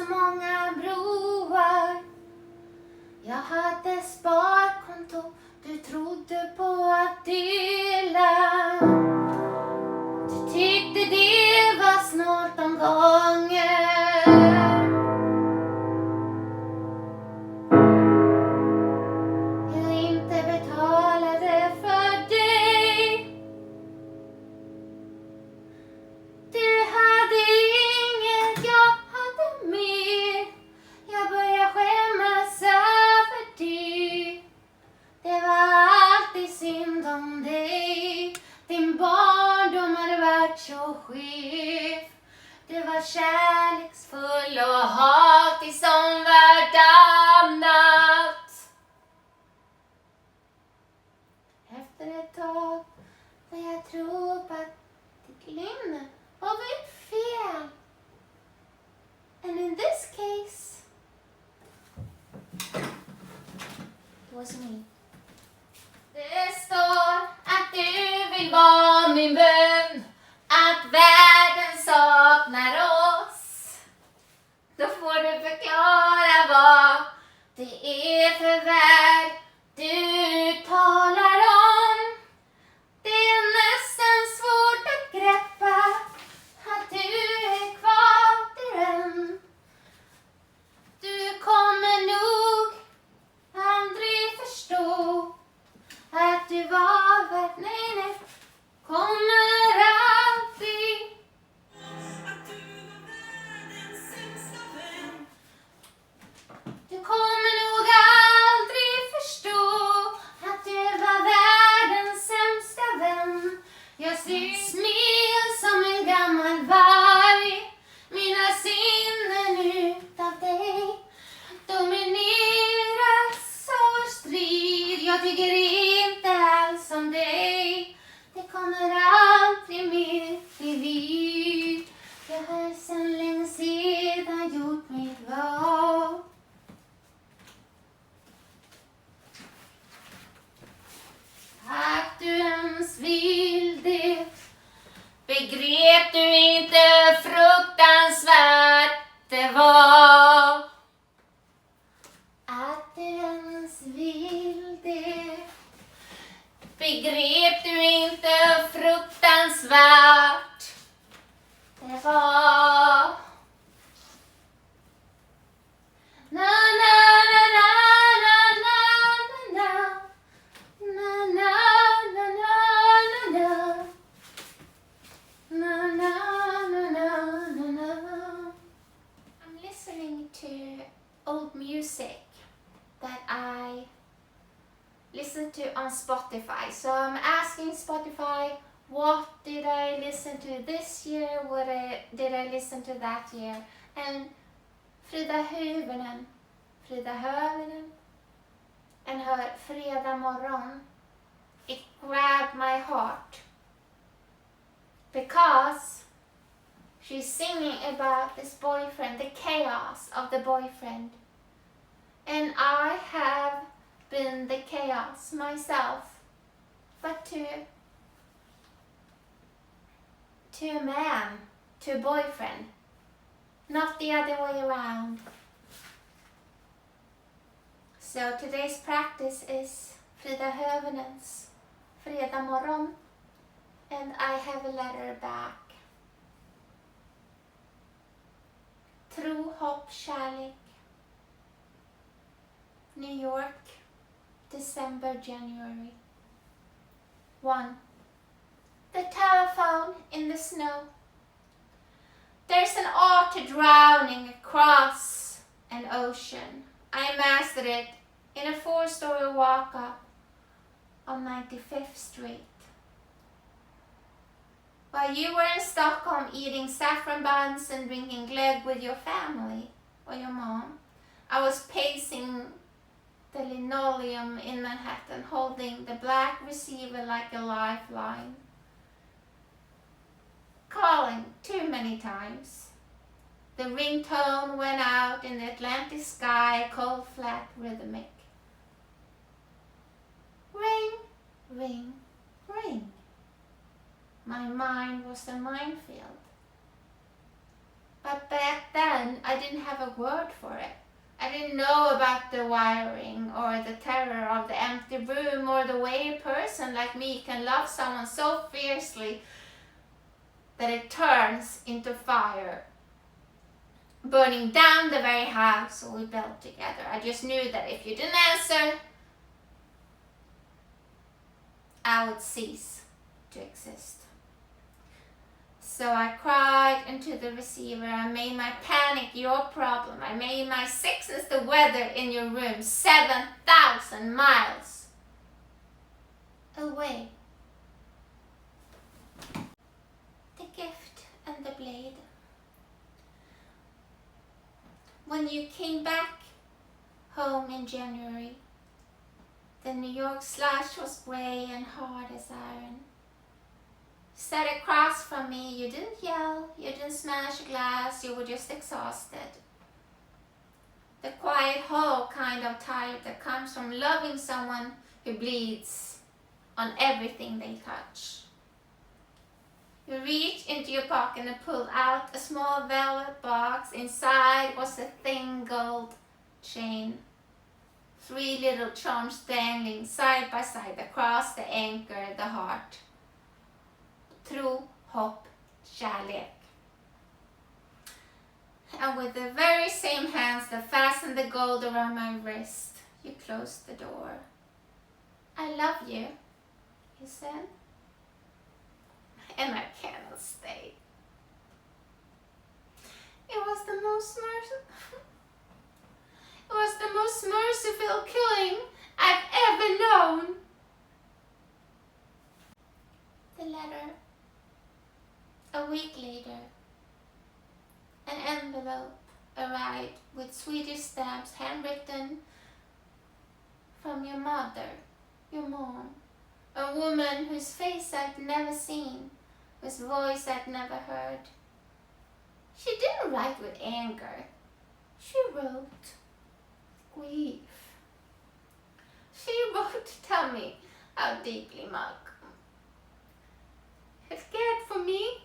så många broar. Jag hade sparkonto, du trodde på att dela. Du tyckte det var snart om gånger. Jag inte betalade för dig. Du hade inget, jag hade mer. Jag började skämmas över det. Det var alltid synd om dig. Din barndom hade varit så skev. Du var kärleksfull och hatig som vartannat. Efter ett tag började jag tro på att det glömde var väl fel. And in this case, it was me. Det står att du vill vara min vän, att världen saknar oss. Då får du förklara vad det är för värld du talar om. Det är nästan svårt att greppa att du är kvar i den. Du kommer nog aldrig förstå att du var värd, nej, kommer alltid. Du kommer nog aldrig förstå att du var världens sämsta vän. Jag ser smil som en gammal varg, mina sinnen utav dig domineras av strid. Jag tycker inte alls om dig. Det kommer aldrig mer till liv. Jag har sedan länge sedan gjort mitt val. Att du ens vill det, begrep du inte fruktansvärt det var. Att du ens vill det, begrep du inte fruktansvärt det var. Na na na na na na na na na na na na na na na na. I'm listening to old music that I listen to on Spotify. So I'm asking Spotify, what did I listen to this year? What did I listen to that year? And Hyvönen and her Fredag morgon, it grabbed my heart because she's singing about this boyfriend, the chaos of the boyfriend. And I have been the chaos myself, but to a man, to a boyfriend, not the other way around. So today's practice is Hyvönen's Fredag morgon, and I have a letter back. Tro, hopp, kärlek. New York, December, January. 1. The telephone in the snow. There's an art to drowning across an ocean. I mastered it in a 4-story walk-up on 95th Street. While you were in Stockholm eating saffron buns and drinking glögg with your family or your mom, I was pacing the linoleum in Manhattan, holding the black receiver like a lifeline. Calling too many times. The ringtone went out in the Atlantic sky, cold, flat, rhythmic. Ring, ring, ring. My mind was a minefield. But back then then, I didn't have a word for it. I didn't know about the wiring or the terror of the empty room or the way a person like me can love someone so fiercely that it turns into fire, burning down the very house we built together. I just knew that if you didn't answer, I would cease to exist. So I cried into the receiver. I made my panic your problem. I made my sickness the weather in your room 7,000 miles away. The gift and the blade. When you came back home in January, the New York slush was grey and hard as iron. Sat across from me, you didn't yell, you didn't smash a glass, you were just exhausted. The quiet, whole kind of tired that comes from loving someone who bleeds on everything they touch. You reached into your pocket and pulled out a small velvet box. Inside was a thin gold chain. 3 little charms dangling side by side across the anchor, the heart. Through Hopp, Kärlek. And with the very same hands that fastened the gold around my wrist, you closed the door. I love you, you said. And I cannot stay. It was the most merciful killing I've ever known. The letter. A week later, an envelope arrived with Swedish stamps handwritten from your mother, your mom, a woman whose face I'd never seen, whose voice I'd never heard. She didn't write with anger. She wrote grief. She wrote to tell me how deeply Malcolm had cared for me.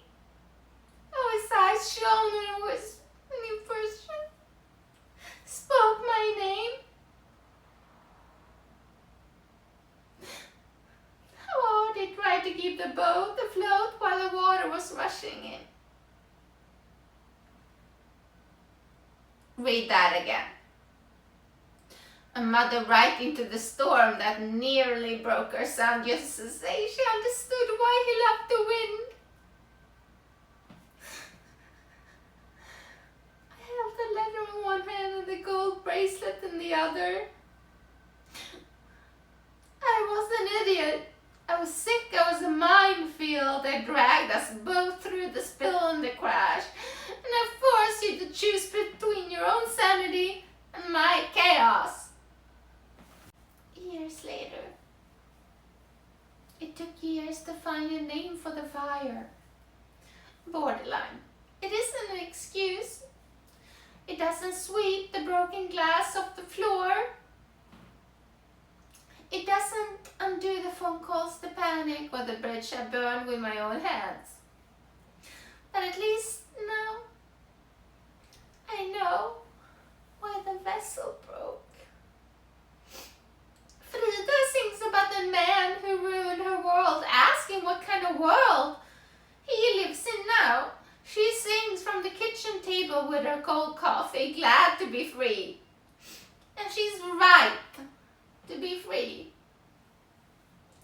How his eyes shone when he first spoke my name. How hard he tried to keep the boat afloat while the water was rushing in. Read that again. A mother right into the storm that nearly broke her son just to say she understood why he loved the wind. I held the letter in one hand and the gold bracelet in the other. I was an idiot. I was sick. I was a minefield. I dragged us both through the spill and the crash. And I forced you to choose between your own sanity and my chaos. Years later, it took years to find a name for the fire. Borderline. It isn't an excuse. It doesn't sweep the broken glass off the floor. It doesn't undo the phone calls, the panic, or the bridge I burned with my own hands. But at least now, I know why the vessel broke. Frida sings about the man who ruined her world, asking what kind of world he lives in now. She sings from the kitchen table with her cold coffee, glad to be free. And she's right to be free.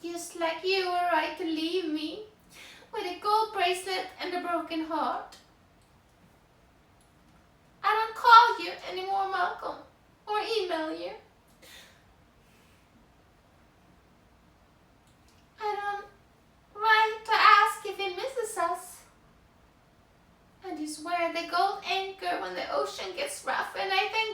Just like you were right to leave me with a gold bracelet and a broken heart. I don't call you anymore, Malcolm, or email you. I don't write to ask if he misses us. I just wear the gold anchor when the ocean gets rough, and I thank